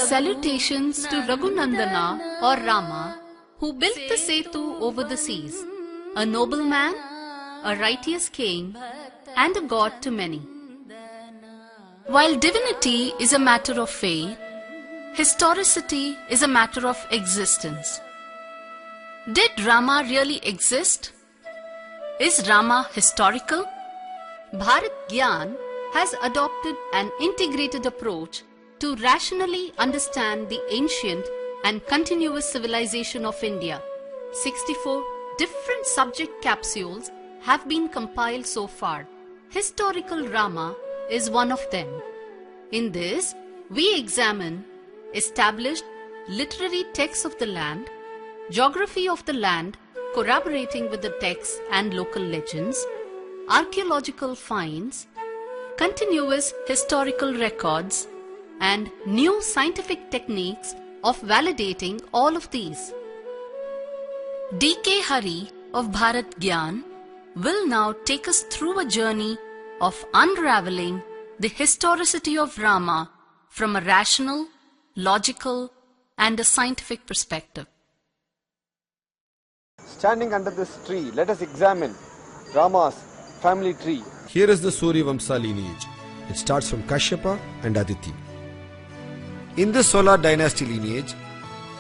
Salutations to Raghunandana or Rama, who built the Setu over the seas, a noble man, a righteous king, and a god to many. While divinity is a matter of faith, historicity is a matter of existence. Did Rama really exist? Is Rama historical? Bharat Gyan has adopted an integrated approach to rationally understand the ancient and continuous civilization of India. 64 different subject capsules have been compiled so far. Historical Rama is one of them. In this, we examine established literary texts of the land, geography of the land corroborating with the texts and local legends, archaeological finds, continuous historical records, and new scientific techniques of validating all of these. D.K. Hari of Bharat Gyan will now take us through a journey of unraveling the historicity of Rama from a rational, logical, and a scientific perspective. Standing under this tree, let us examine Rama's family tree. Here is the Suryavamsa lineage. It starts from Kashyapa and Aditi. In this solar dynasty lineage,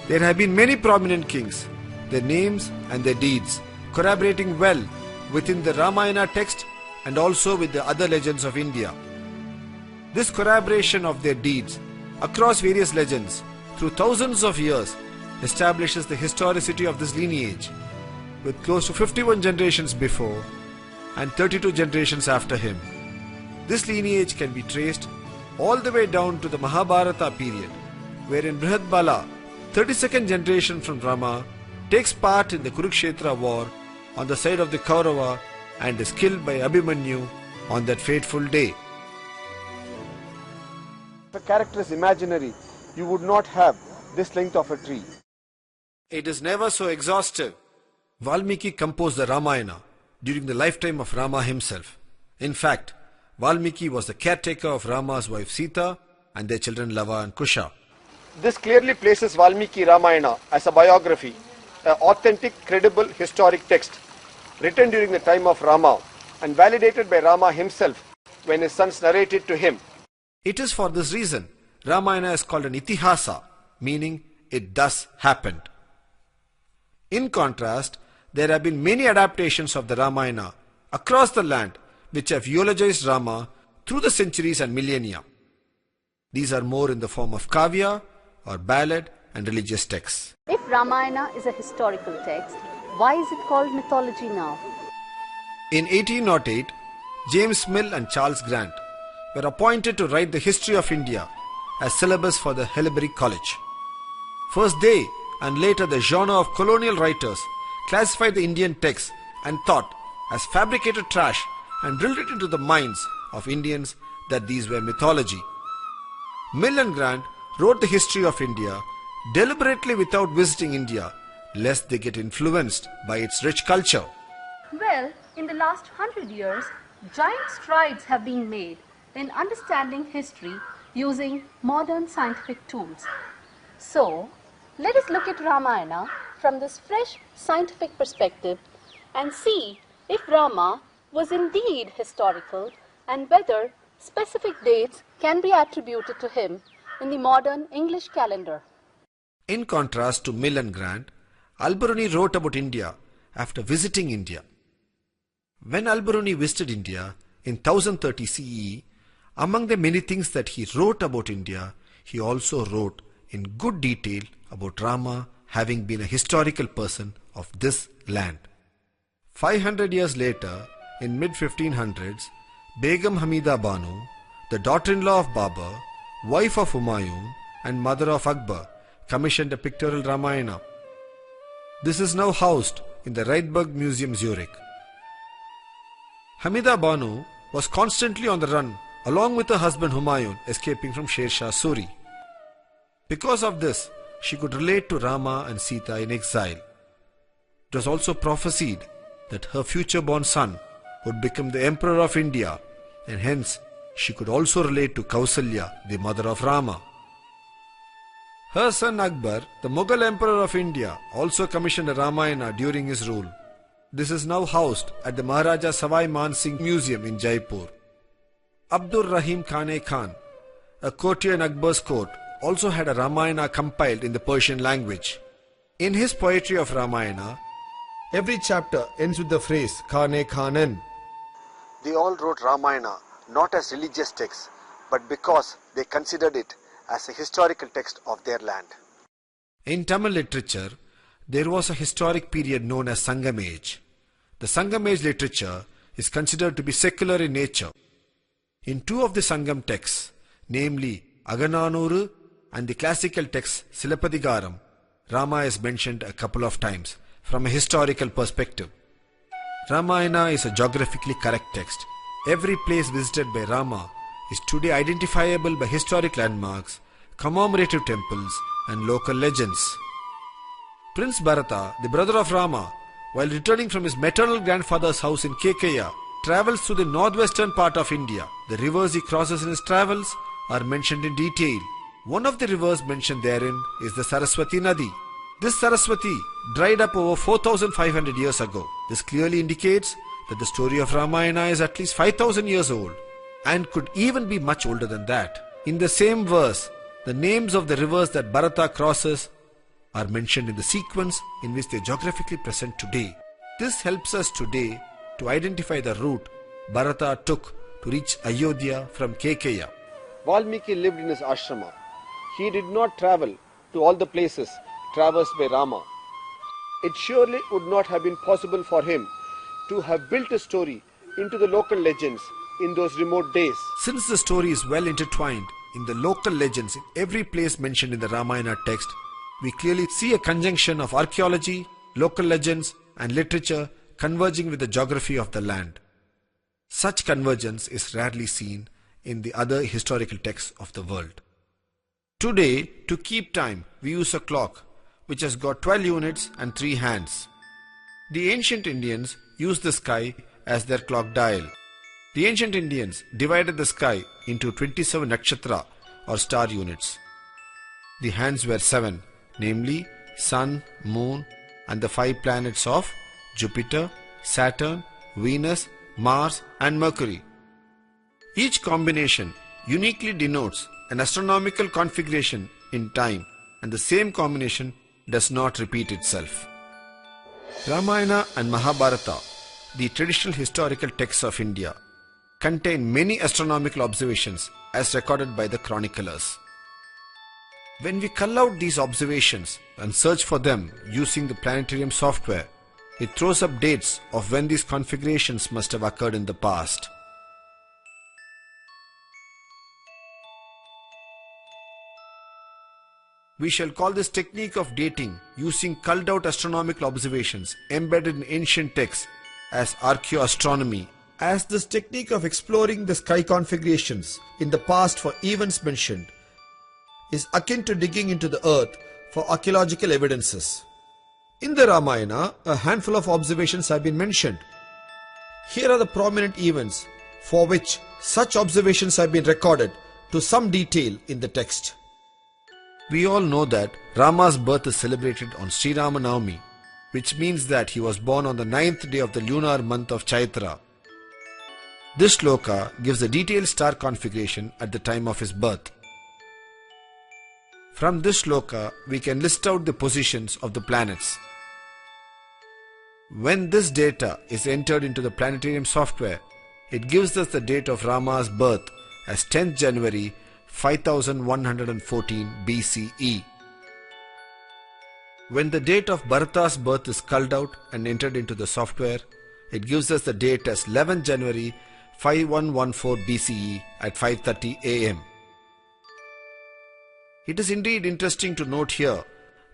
there have been many prominent kings, their names and their deeds corroborating well within the Ramayana text and also with the other legends of India. This corroboration of their deeds across various legends through thousands of years establishes the historicity of this lineage, with close to 51 generations before and 32 generations after him. This lineage can be traced all the way down to the Mahabharata period, wherein Brihatbala, 32nd generation from Rama, takes part in the Kurukshetra war on the side of the Kaurava and is killed by Abhimanyu on that fateful day. If a character is imaginary, you would not have this length of a tree. It is never so exhaustive. Valmiki composed the Ramayana during the lifetime of Rama himself. In fact, Valmiki was the caretaker of Rama's wife Sita and their children Lava and Kusha. This clearly places Valmiki Ramayana as a biography, an authentic, credible historic text written during the time of Rama and validated by Rama himself when his sons narrated to him. It is for this reason Ramayana is called an Itihasa, meaning it thus happened. In contrast, there have been many adaptations of the Ramayana across the land which have eulogized Rama through the centuries and millennia. These are more in the form of kavya or ballad and religious texts. If Ramayana is a historical text, why is it called mythology now? In 1808, James Mill and Charles Grant were appointed to write the history of India as syllabus for the Hellebury College. First they and later the genre of colonial writers classified the Indian texts and thought as fabricated trash and drilled it into the minds of Indians that these were mythology. Mill and Grant wrote the history of India deliberately without visiting India, lest they get influenced by its rich culture. Well, in the last 100 years, giant strides have been made in understanding history using modern scientific tools. So, let us look at Ramayana from this fresh scientific perspective and see if Rama was indeed historical and whether specific dates can be attributed to him in the modern English calendar. In contrast to Mill and Grant, Al-Biruni wrote about India after visiting India. When Al-Biruni visited India in 1030 CE, among the many things that he wrote about India, he also wrote in good detail about Rama having been a historical person of this land. 500 years later, in mid-1500s, Begum Hamida Banu, the daughter-in-law of Babur, wife of Humayun and mother of Akbar, commissioned a pictorial Ramayana. This is now housed in the Rydberg Museum, Zurich. Hamida Banu was constantly on the run along with her husband Humayun, escaping from Sher Shah Suri. Because of this, she could relate to Rama and Sita in exile. It was also prophesied that her future born son would become the emperor of India, and hence she could also relate to Kausalya, the mother of Rama. Her son Akbar, the Mughal Emperor of India, also commissioned a Ramayana during his rule. This is now housed at the Maharaja Savai Man Singh Museum in Jaipur. Abdur Rahim Khane Khan, a courtier in Akbar's court, also had a Ramayana compiled in the Persian language. In his poetry of Ramayana, every chapter ends with the phrase Khane Khanan. They all wrote Ramayana not as religious texts, but because they considered it as a historical text of their land. In Tamil literature, there was a historic period known as Sangam Age. The Sangam Age literature is considered to be secular in nature. In two of the Sangam texts, namely Agananuru and the classical text Silapadigaram, Rama is mentioned a couple of times from a historical perspective. Ramayana is a geographically correct text. Every place visited by Rama is today identifiable by historic landmarks, commemorative temples and local legends. Prince Bharata, the brother of Rama, while returning from his maternal grandfather's house in Kekeya, travels through the northwestern part of India. The rivers he crosses in his travels are mentioned in detail. One of the rivers mentioned therein is the Saraswati Nadi. This Saraswati dried up over 4,500 years ago. This clearly indicates that the story of Ramayana is at least 5,000 years old and could even be much older than that. In the same verse, the names of the rivers that Bharata crosses are mentioned in the sequence in which they are geographically present today. This helps us today to identify the route Bharata took to reach Ayodhya from Kekeya. Valmiki lived in his ashrama. He did not travel to all the places traversed by Rama. It surely would not have been possible for him to have built a story into the local legends in those remote days. Since the story is well intertwined in the local legends in every place mentioned in the Ramayana text, we clearly see a conjunction of archaeology, local legends and literature converging with the geography of the land. Such convergence is rarely seen in the other historical texts of the world. Today, to keep time, we use a clock which has got 12 units and 3 hands. The ancient Indians used the sky as their clock dial. The ancient Indians divided the sky into 27 nakshatra or star units. The hands were 7, namely Sun, Moon and the 5 planets of Jupiter, Saturn, Venus, Mars and Mercury. Each combination uniquely denotes an astronomical configuration in time, and the same combination does not repeat itself. Ramayana and Mahabharata, the traditional historical texts of India, contain many astronomical observations as recorded by the chroniclers. When we cull out these observations and search for them using the planetarium software, it throws up dates of when these configurations must have occurred in the past. We shall call this technique of dating using culled out astronomical observations embedded in ancient texts as archaeoastronomy, as this technique of exploring the sky configurations in the past for events mentioned is akin to digging into the earth for archaeological evidences. In the Ramayana, a handful of observations have been mentioned. Here are the prominent events for which such observations have been recorded to some detail in the text. We all know that Rama's birth is celebrated on Sri Rama Navami, which means that he was born on the 9th day of the lunar month of Chaitra. This shloka gives a detailed star configuration at the time of his birth. From this shloka, we can list out the positions of the planets. When this data is entered into the planetarium software, it gives us the date of Rama's birth as 10th January 5114 BCE. When the date of Bharata's birth is culled out and entered into the software, it gives us the date as 11th January 5114 BCE at 5:30 am. It is indeed interesting to note here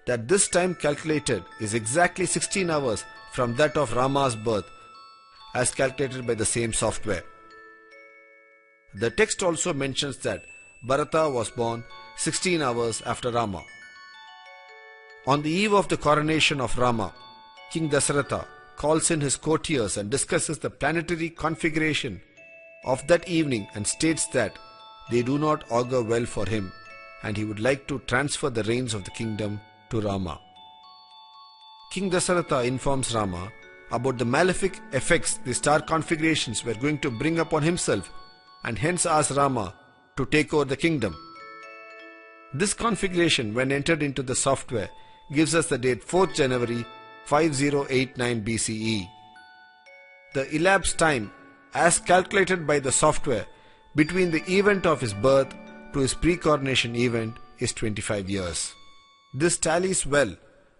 that this time calculated is exactly 16 hours from that of Rama's birth as calculated by the same software. The text also mentions that Bharata was born 16 hours after Rama. On the eve of the coronation of Rama, King Dasaratha calls in his courtiers and discusses the planetary configuration of that evening and states that they do not augur well for him and he would like to transfer the reins of the kingdom to Rama. King Dasaratha informs Rama about the malefic effects the star configurations were going to bring upon himself and hence asks Rama to take over the kingdom. This configuration, when entered into the software, gives us the date 4th January 5089 BCE. The elapsed time, as calculated by the software, between the event of his birth to his pre-coronation event is 25 years. This tallies well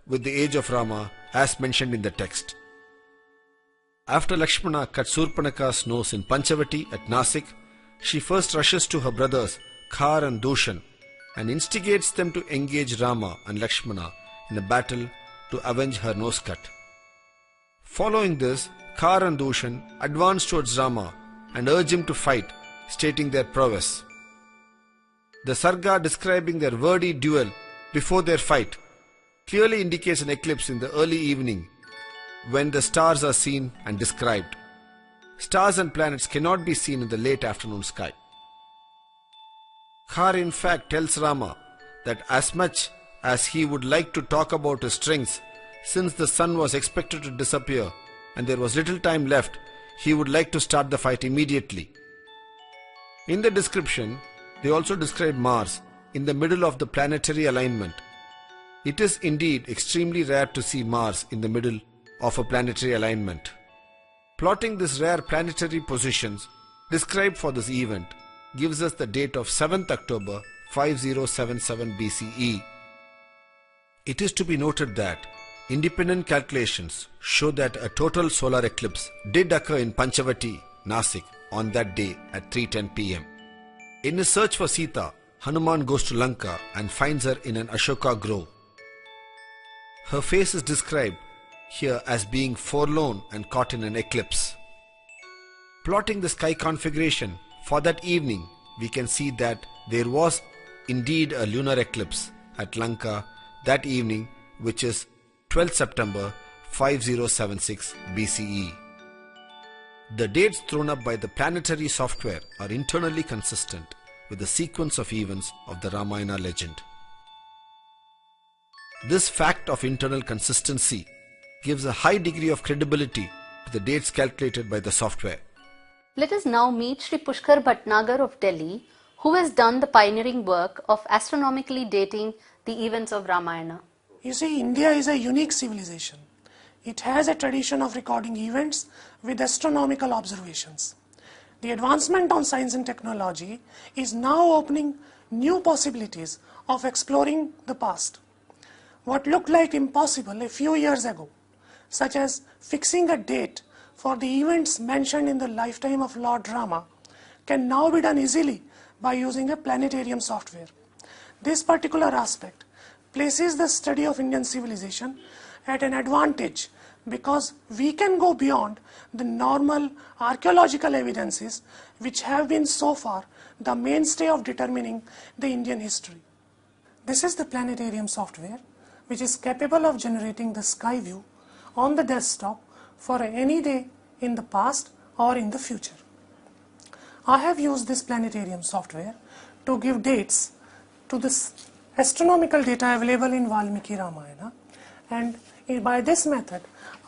with the age of Rama as mentioned in the text. After Lakshmana cut Surpanaka's nose in Panchavati at Nasik, she first rushes to her brothers Khar and Dushan and instigates them to engage Rama and Lakshmana in a battle to avenge her nose cut. Following this, Khar and Dushan advance towards Rama and urge him to fight, stating their prowess. The Sarga describing their wordy duel before their fight clearly indicates an eclipse in the early evening when the stars are seen and described. Stars and planets cannot be seen in the late afternoon sky. Khar in fact tells Rama that as much as he would like to talk about his strengths, since the sun was expected to disappear and there was little time left, he would like to start the fight immediately. In the description, they also describe Mars in the middle of the planetary alignment. It is indeed extremely rare to see Mars in the middle of a planetary alignment. Plotting these rare planetary positions described for this event gives us the date of 7th October 5077 BCE. It is to be noted that independent calculations show that a total solar eclipse did occur in Panchavati, Nasik on that day at 3:10 p.m. In his search for Sita, Hanuman goes to Lanka and finds her in an Ashoka grove. Her face is described here as being forlorn and caught in an eclipse. Plotting the sky configuration for that evening, we can see that there was indeed a lunar eclipse at Lanka that evening, which is 12th September 5076 BCE. The dates thrown up by the planetary software are internally consistent with the sequence of events of the Ramayana legend. This fact of internal consistency gives a high degree of credibility to the dates calculated by the software. Let us now meet Sri Pushkar Bhatnagar of Delhi, who has done the pioneering work of astronomically dating the events of Ramayana. You see, India is a unique civilization. It has a tradition of recording events with astronomical observations. The advancement on science and technology is now opening new possibilities of exploring the past. What looked like impossible a few years ago, such as fixing a date for the events mentioned in the lifetime of Lord Rama, can now be done easily by using a planetarium software. This particular aspect places the study of Indian civilization at an advantage because we can go beyond the normal archaeological evidences which have been so far the mainstay of determining the Indian history. This is the planetarium software which is capable of generating the sky view on the desktop for any day in the past or in the future. I have used this planetarium software to give dates to this astronomical data available in Valmiki Ramayana, and by this method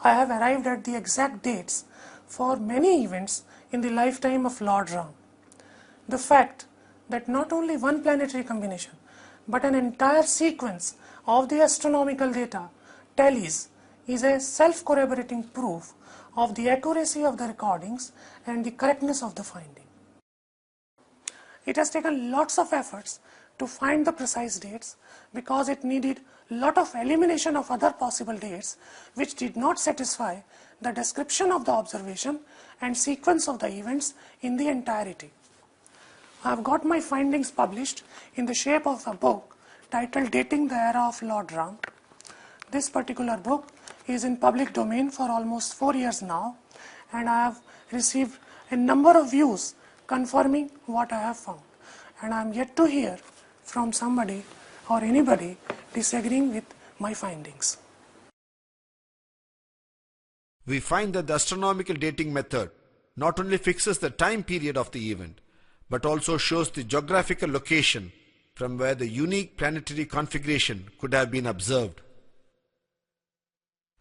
I have arrived at the exact dates for many events in the lifetime of Lord Ram. The fact that not only one planetary combination but an entire sequence of the astronomical data tallies is a self-corroborating proof of the accuracy of the recordings and the correctness of the finding. It has taken lots of efforts to find the precise dates because it needed lot of elimination of other possible dates which did not satisfy the description of the observation and sequence of the events in the entirety. I have got my findings published in the shape of a book titled Dating the Era of Lord Ram. This particular book is in public domain for almost 4 years now, and I have received a number of views confirming what I have found, and I am yet to hear from somebody or anybody disagreeing with my findings. We find that the astronomical dating method not only fixes the time period of the event, but also shows the geographical location from where the unique planetary configuration could have been observed.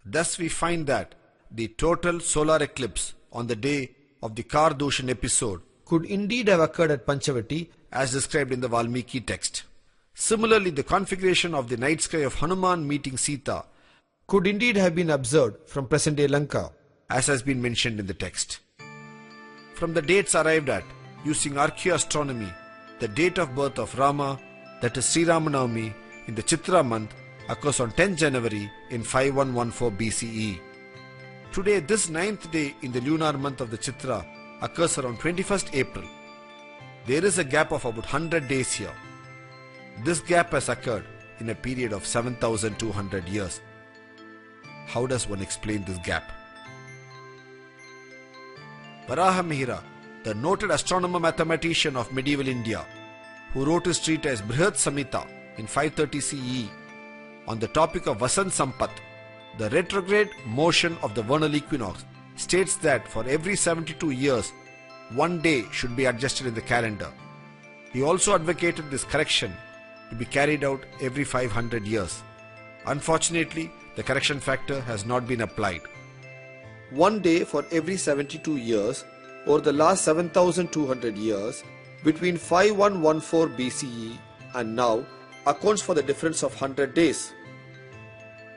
Thus we find that the total solar eclipse on the day of the Kardoshan episode could indeed have occurred at Panchavati as described in the Valmiki text. Similarly, the configuration of the night sky of Hanuman meeting Sita could indeed have been observed from present-day Lanka, as has been mentioned in the text. From the dates arrived at using archaeoastronomy, the date of birth of Rama, that is Sri Ramanavami, in the Chitra month occurs on 10th January in 5114 BCE. Today, this 9th day in the lunar month of the Chitra occurs around 21st April. There is a gap of about 100 days here. This gap has occurred in a period of 7,200 years. How does one explain this gap? Varahamihira, the noted astronomer-mathematician of medieval India, who wrote his treatise Brihat Samhita in 530 CE on the topic of Vasant Sampat, the retrograde motion of the vernal equinox, states that for every 72 years, one day should be adjusted in the calendar. He also advocated this correction to be carried out every 500 years. Unfortunately, the correction factor has not been applied. One day for every 72 years over the last 7,200 years between 5114 BCE and now accounts for the difference of 100 days.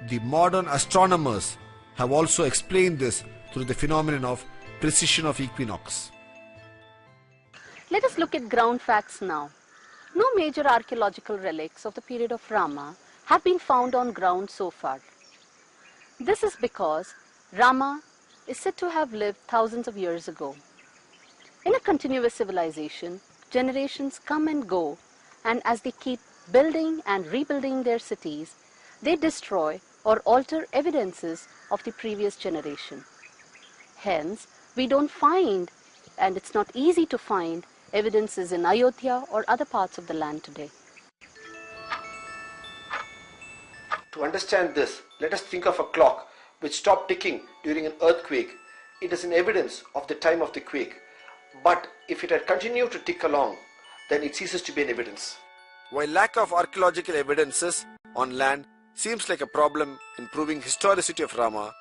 The modern astronomers have also explained this through the phenomenon of precession of equinox. Let us look at ground facts now. No major archaeological relics of the period of Rama have been found on ground so far. This is because Rama is said to have lived thousands of years ago. In a continuous civilization, generations come and go, and as they keep building and rebuilding their cities, they destroy or alter evidences of the previous generation. Hence, we don't find, and it's not easy to find, evidences in Ayodhya or other parts of the land today. To understand this, let us think of a clock which stopped ticking during an earthquake. It is an evidence of the time of the quake. But if it had continued to tick along, then it ceases to be an evidence. While lack of archaeological evidences on land seems like a problem in proving historicity of Rama,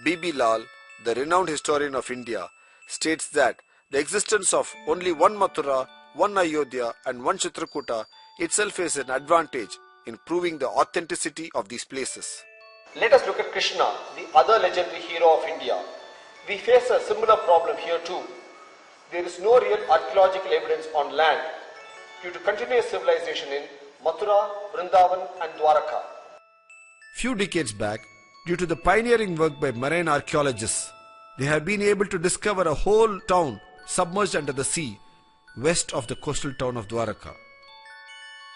B.B. Lal, the renowned historian of India, states that the existence of only one Mathura, one Ayodhya and one Chitrakuta itself is an advantage in proving the authenticity of these places. Let us look at Krishna, the other legendary hero of India. We face a similar problem here too. There is no real archaeological evidence on land due to continuous civilization in Mathura, Vrindavan and Dwaraka. Few decades back, due to the pioneering work by marine archaeologists, they have been able to discover a whole town submerged under the sea west of the coastal town of Dwaraka.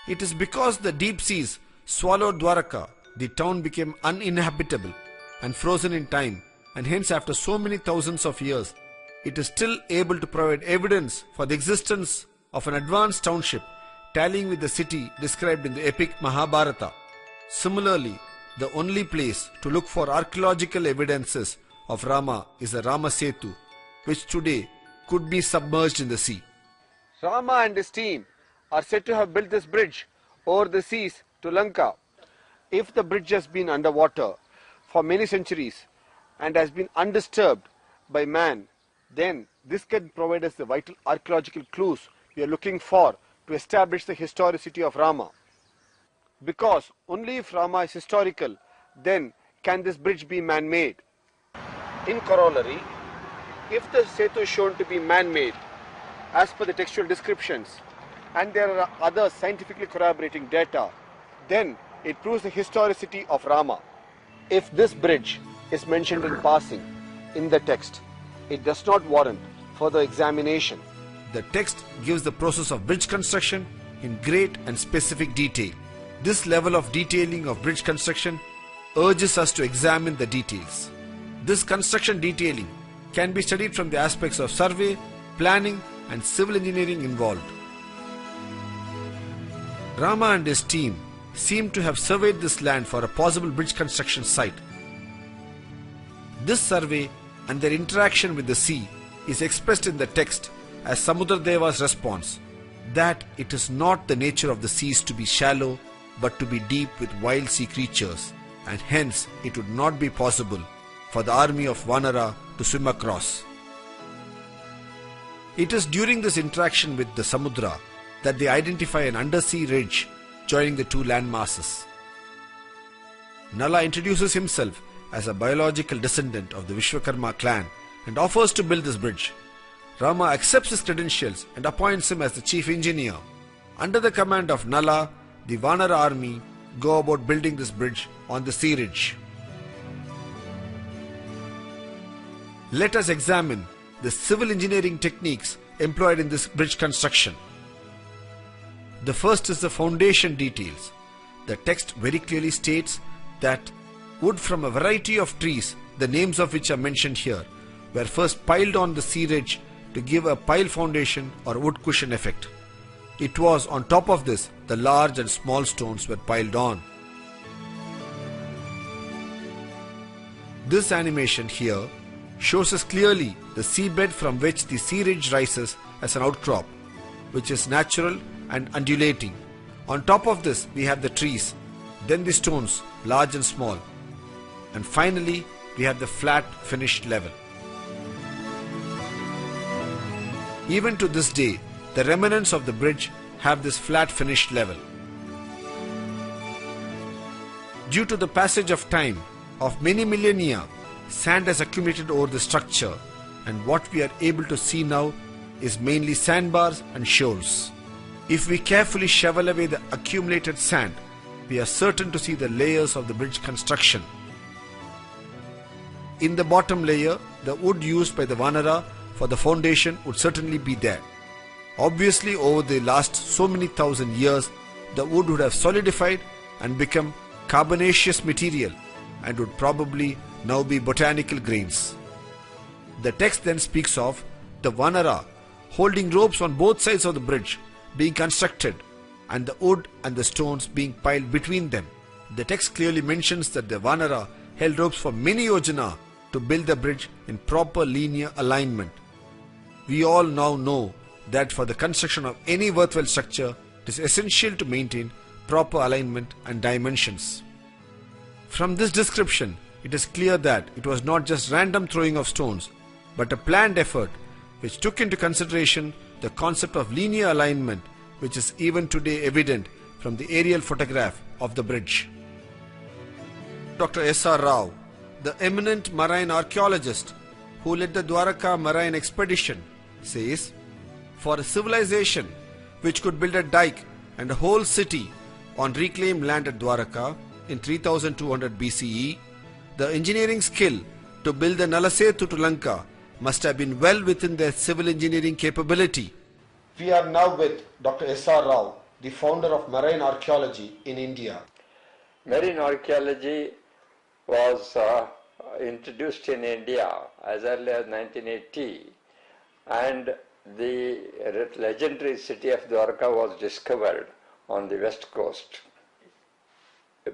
It is because the deep seas swallowed Dwaraka, the town became uninhabitable and frozen in time, and hence after so many thousands of years, it is still able to provide evidence for the existence of an advanced township tallying with the city described in the epic Mahabharata. Similarly, the only place to look for archaeological evidences of Rama is the Rama Setu, which today could be submerged in the sea. Rama and his team are said to have built this bridge over the seas to Lanka. If the bridge has been underwater for many centuries and has been undisturbed by man, then this can provide us the vital archaeological clues we are looking for to establish the historicity of Rama. Because only if Rama is historical, then can this bridge be man-made. In corollary, if the Setu is shown to be man-made, as per the textual descriptions, and there are other scientifically corroborating data, then it proves the historicity of Rama. If this bridge is mentioned in passing in the text, it does not warrant further examination. The text gives the process of bridge construction in great and specific detail. This level of detailing of bridge construction urges us to examine the details. This construction detailing can be studied from the aspects of survey, planning and civil engineering involved. Rama and his team seem to have surveyed this land for a possible bridge construction site. This survey and their interaction with the sea is expressed in the text as Samudradeva's response that it is not the nature of the seas to be shallow but to be deep with wild sea creatures, and hence it would not be possible for the army of Vanara to swim across. It is during this interaction with the Samudra that they identify an undersea ridge joining the two land masses. Nala introduces himself as a biological descendant of the Vishwakarma clan and offers to build this bridge. Rama accepts his credentials and appoints him as the chief engineer. Under the command of Nala, the Vanara army go about building this bridge on the sea ridge. Let us examine the civil engineering techniques employed in this bridge construction. The first is the foundation details. The text very clearly states that wood from a variety of trees, the names of which are mentioned here, were first piled on the sea ridge to give a pile foundation or wood cushion effect. It was on top of this the large and small stones were piled on. This animation here shows us clearly the seabed from which the sea ridge rises as an outcrop, which is natural and undulating. On top of this we have the trees, then the stones, large and small, and finally we have the flat finished level. Even to this day, the remnants of the bridge have this flat finished level. Due to the passage of time of many millennia, sand has accumulated over the structure, and what we are able to see now is mainly sandbars and shoals. If we carefully shovel away the accumulated sand, we are certain to see the layers of the bridge construction. In the bottom layer, the wood used by the Vanara for the foundation would certainly be there. Obviously, over the last so many thousand years, the wood would have solidified and become carbonaceous material and would probably now be botanical grains. The text then speaks of the Vanara holding ropes on both sides of the bridge being constructed and the wood and the stones being piled between them. The text clearly mentions that the Vanara held ropes for many yojana to build the bridge in proper linear alignment. We all now know that for the construction of any worthwhile structure, it is essential to maintain proper alignment and dimensions. From this description, it is clear that it was not just random throwing of stones, but a planned effort which took into consideration the concept of linear alignment, which is even today evident from the aerial photograph of the bridge. Dr. S.R. Rao, the eminent marine archaeologist who led the Dwaraka marine expedition, says, for a civilization which could build a dike and a whole city on reclaimed land at Dwaraka in 3200 BCE, the engineering skill to build the Nalasetu to Lanka must have been well within their civil engineering capability. We are now with Dr. S.R. Rao, the founder of marine archaeology in India. Marine archaeology was introduced in India as early as 1980, and the legendary city of Dwarka was discovered on the west coast.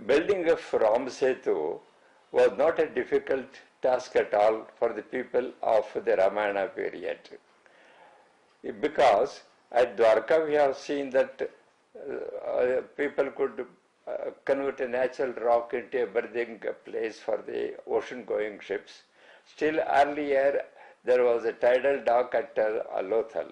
Building of Rama Setu was not a difficult task at all for the people of the Ramayana period, because at Dwarka we have seen that people could convert a natural rock into a berthing place for the ocean-going ships. Still earlier, there was a tidal dock at Lothal.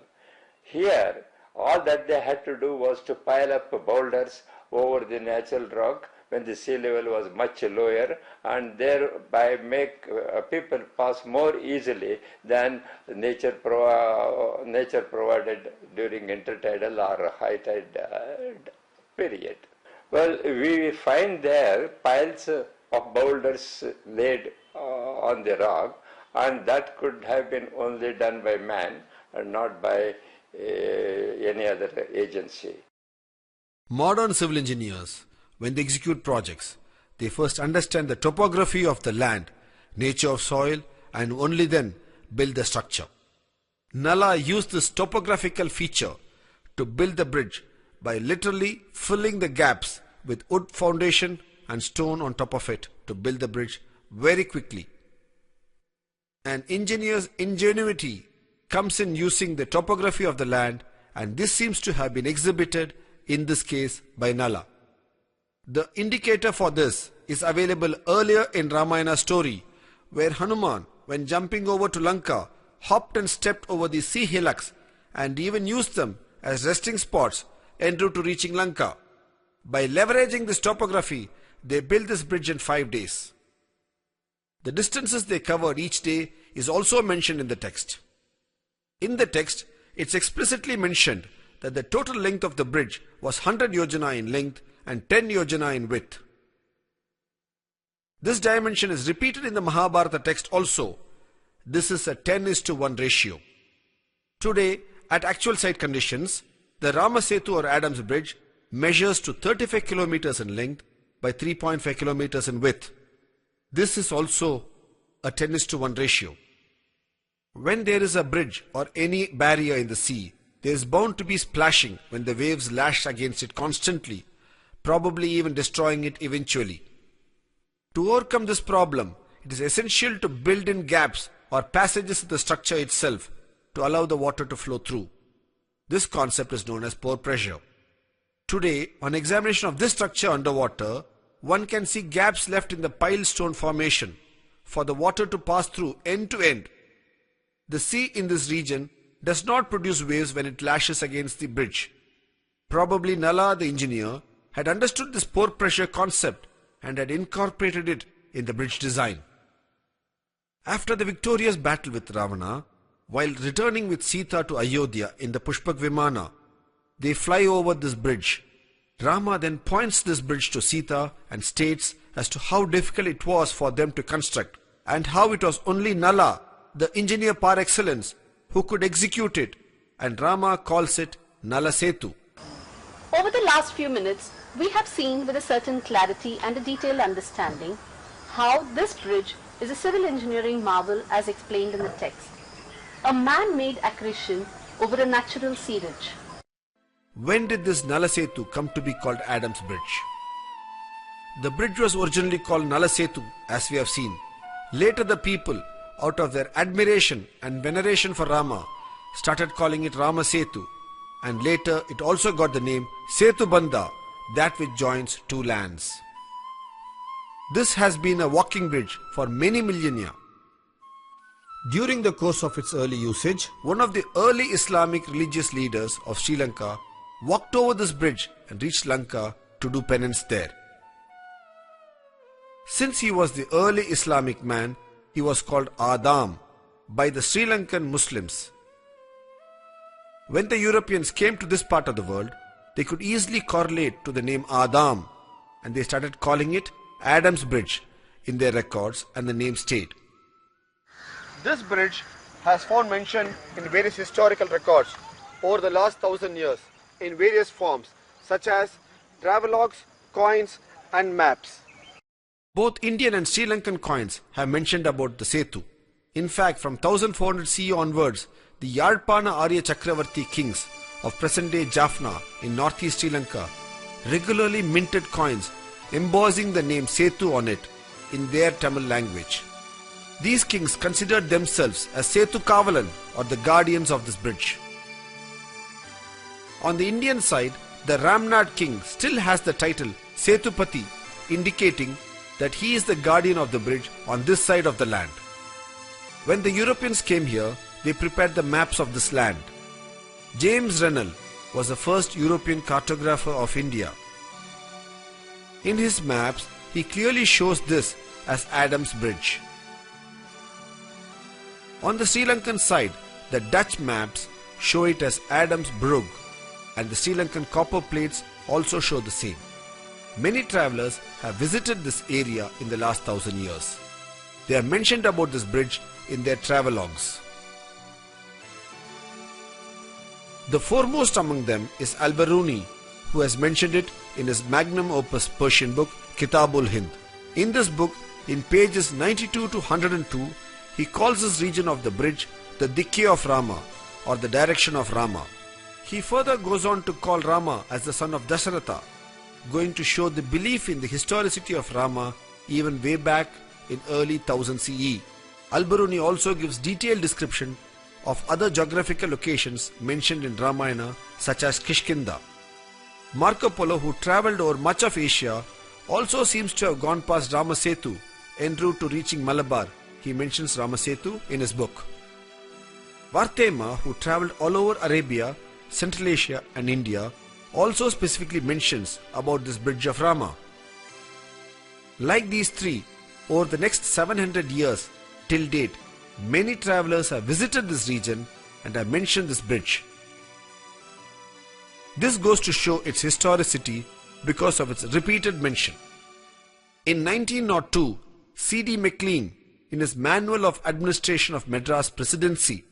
Here, all that they had to do was to pile up boulders over the natural rock when the sea level was much lower, and thereby make people pass more easily than nature provided during intertidal or high tide period. Well, we find there piles of boulders laid on the rock, and that could have been only done by man and not by any other agency. Modern civil engineers, when they execute projects, they first understand the topography of the land, nature of soil, and only then build the structure. Nala used this topographical feature to build the bridge by literally filling the gaps with wood foundation and stone on top of it to build the bridge very quickly. An engineer's ingenuity comes in using the topography of the land, and this seems to have been exhibited in this case by Nala. The indicator for this is available earlier in Ramayana story, where Hanuman, when jumping over to Lanka, hopped and stepped over the sea hillocks and even used them as resting spots en route to reaching Lanka. By leveraging this topography, they built this bridge in 5 days. The distances they covered each day is also mentioned in the text. In the text, it's explicitly mentioned that the total length of the bridge was 100 yojana in length and 10 yojana in width. This dimension is repeated in the Mahabharata text also. This is a 10:1 ratio. Today, at actual site conditions, the Rama Setu or Adam's Bridge measures to 35 kilometers in length by 3.5 kilometers in width. This is also a 10:1 ratio. When there is a bridge or any barrier in the sea, there is bound to be splashing when the waves lash against it constantly, probably even destroying it eventually. To overcome this problem, it is essential to build in gaps or passages in the structure itself to allow the water to flow through. This concept is known as pore pressure. Today, on examination of this structure underwater, one can see gaps left in the piled stone formation for the water to pass through end to end. The sea in this region does not produce waves when it lashes against the bridge. Probably Nala, the engineer, had understood this pore pressure concept and had incorporated it in the bridge design. After the victorious battle with Ravana, while returning with Sita to Ayodhya in the Pushpak Vimana, they fly over this bridge. Rama then points this bridge to Sita and states as to how difficult it was for them to construct and how it was only Nala, the engineer par excellence, who could execute it, and Rama calls it Nala Setu. Over the last few minutes, we have seen with a certain clarity and a detailed understanding how this bridge is a civil engineering marvel as explained in the text, a man-made accretion over a natural sea ridge. When did this Nala Setu come to be called Adam's Bridge? The bridge was originally called Nala Setu, as we have seen. Later the people, out of their admiration and veneration for Rama, started calling it Rama Setu, and later it also got the name Setu Bandha, that which joins two lands. This has been a walking bridge for many millennia. During the course of its early usage, one of the early Islamic religious leaders of Sri Lanka walked over this bridge and reached Lanka to do penance there. Since he was the early Islamic man, he was called Adam by the Sri Lankan Muslims. When the Europeans came to this part of the world, they could easily correlate to the name Adam, and they started calling it Adam's Bridge in their records, and the name stayed. This bridge has found mention in various historical records over the last 1,000 years in various forms such as travelogues, coins and maps. Both Indian and Sri Lankan coins have mentioned about the Setu. In fact, from 1400 CE onwards, the Yalpana Arya Chakravarti kings of present-day Jaffna in northeast Sri Lanka regularly minted coins embossing the name Setu on it in their Tamil language. These kings considered themselves as Setu Kavalan, or the guardians of this bridge. On the Indian side, the Ramnad king still has the title Setupati, indicating that he is the guardian of the bridge on this side of the land. When the Europeans came here, they prepared the maps of this land. James Rennell was the first European cartographer of India. In his maps, he clearly shows this as Adam's Bridge. On the Sri Lankan side, the Dutch maps show it as Adam's Brug, and the Sri Lankan copper plates also show the same. Many travelers have visited this area in the last 1,000 years. They have mentioned about this bridge in their travelogues. The foremost among them is Al-Biruni, who has mentioned it in his magnum opus Persian book Kitabul Hind. In this book, in pages 92 to 102, he calls this region of the bridge the Dikya of Rama, or the direction of Rama. He further goes on to call Rama as the son of Dasharatha, going to show the belief in the historicity of Rama even way back in early 1000 CE. Al-Biruni also gives detailed description of other geographical locations mentioned in Ramayana, such as Kishkinda. Marco Polo, who travelled over much of Asia, also seems to have gone past Ramasetu en route to reaching Malabar. He mentions Ramasetu in his book. Varthema, who travelled all over Arabia, Central Asia and India, also specifically mentions about this bridge of Rama. Like these three, over the next 700 years till date, many travellers have visited this region and have mentioned this bridge. This goes to show its historicity because of its repeated mention. In 1902, C.D. MacLean, in his Manual of Administration of Madras Presidency,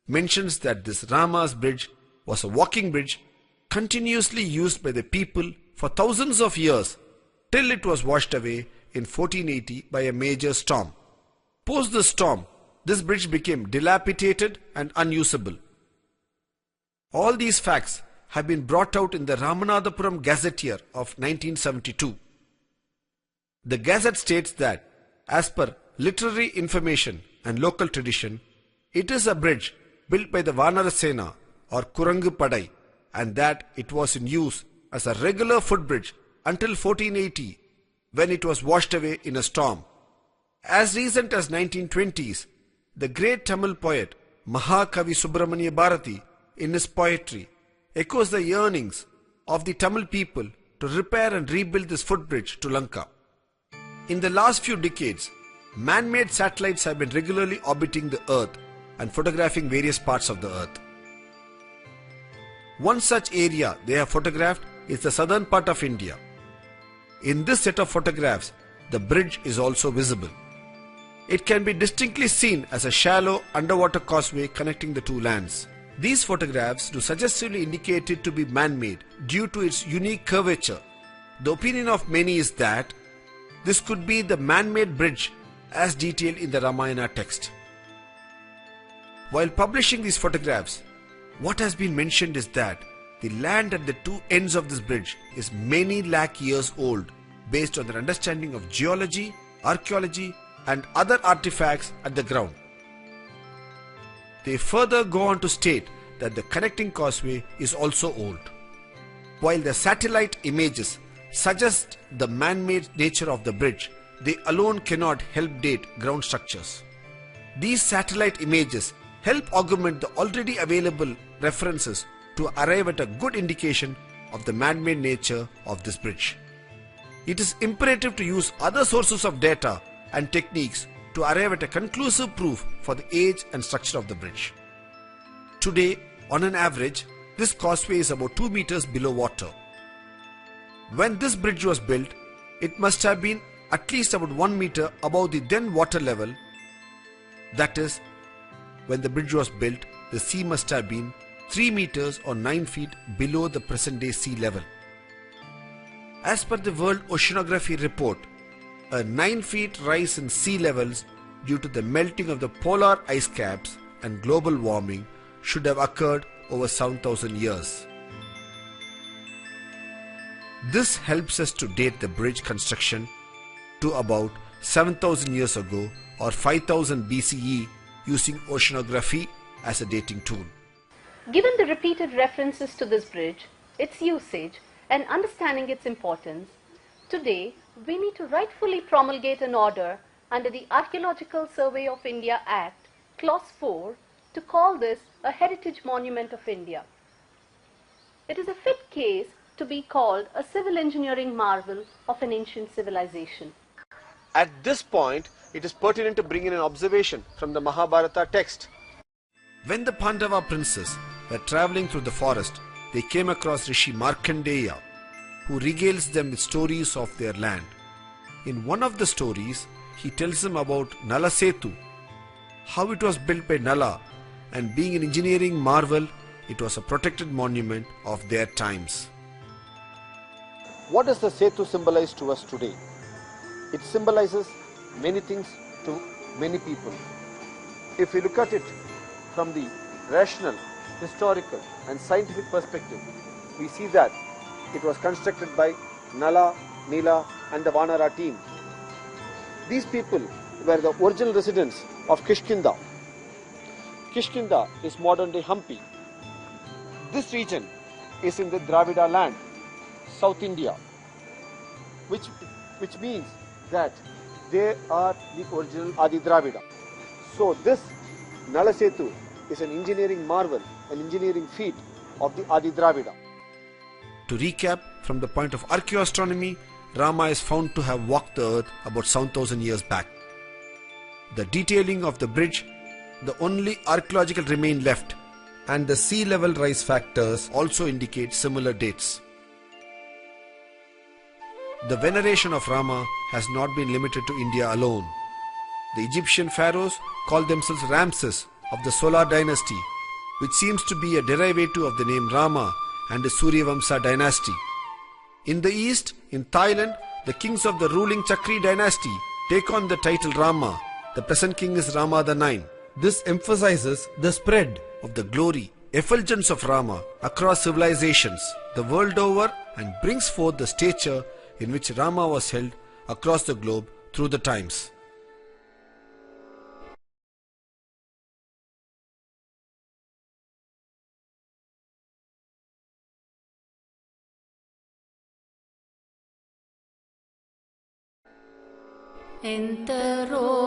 mentions that this Rama's bridge was a walking bridge continuously used by the people for thousands of years till it was washed away in 1480 by a major storm. Post the storm, this bridge became dilapidated and unusable. All these facts have been brought out in the Ramanathapuram Gazetteer of 1972. The Gazette states that, as per literary information and local tradition, it is a bridge built by the Vanarasena or Kurangu Padai, and that it was in use as a regular footbridge until 1480, when it was washed away in a storm. As recent as 1920s, the great Tamil poet Mahakavi Subramanya Bharati, in his poetry, echoes the yearnings of the Tamil people to repair and rebuild this footbridge to Lanka. In the last few decades, man-made satellites have been regularly orbiting the Earth and photographing various parts of the Earth. One such area they have photographed is the southern part of India. In this set of photographs, the bridge is also visible. It can be distinctly seen as a shallow underwater causeway connecting the two lands. These photographs do suggestively indicate it to be man-made due to its unique curvature. The opinion of many is that this could be the man-made bridge as detailed in the Ramayana text. While publishing these photographs, what has been mentioned is that the land at the two ends of this bridge is many lakh years old based on their understanding of geology, archaeology and other artifacts at the ground. They further go on to state that the connecting causeway is also old. While the satellite images suggest the man-made nature of the bridge, they alone cannot help date ground structures. These satellite images help augment the already available references to arrive at a good indication of the man-made nature of this bridge. It is imperative to use other sources of data and techniques to arrive at a conclusive proof for the age and structure of the bridge. Today, on an average, this causeway is about 2 meters below water. When this bridge was built, it must have been at least about 1 meter above the then water level. That is, when the bridge was built, the sea must have been 3 meters or 9 feet below the present day sea level. As per the World Oceanography Report, a 9 feet rise in sea levels due to the melting of the polar ice caps and global warming should have occurred over 7,000 years. This helps us to date the bridge construction to about 7,000 years ago or 5000 BCE using oceanography as a dating tool. Given the repeated references to this bridge, its usage, and understanding its importance, today we need to rightfully promulgate an order under the Archaeological Survey of India Act, Clause 4, to call this a Heritage Monument of India. It is a fit case to be called a civil engineering marvel of an ancient civilization. At this point, it is pertinent to bring in an observation from the Mahabharata text. When the Pandava princes were travelling through the forest, they came across Rishi Markandeya, who regales them with stories of their land. In one of the stories, he tells them about Nala Setu, how it was built by Nala, and being an engineering marvel, it was a protected monument of their times. What does the Setu symbolize to us today? It symbolizes many things to many people. If we look at it from the rational, historical and scientific perspective, we see that it was constructed by Nala, Nila and the Vanara team. These people were the original residents of Kishkinda. Kishkinda is modern-day Hampi. This region is in the Dravida land, South India, which means that they are the original Adi Dravida. So this Nalasetu is an engineering marvel, an engineering feat of the Adi Dravida. To recap, from the point of archaeoastronomy, Rama is found to have walked the earth about 7,000 years back. The detailing of the bridge, the only archaeological remain left, and the sea level rise factors also indicate similar dates. The veneration of Rama has not been limited to India alone. The Egyptian pharaohs called themselves Ramses of the Solar dynasty, which seems to be a derivative of the name Rama and the Suryavamsa dynasty. In the east, in Thailand, the kings of the ruling Chakri dynasty take on the title Rama. The present king is Rama the IX. This emphasizes the spread of the glory, effulgence of Rama across civilizations the world over and brings forth the stature in which Rama was held across the globe through the times. Entero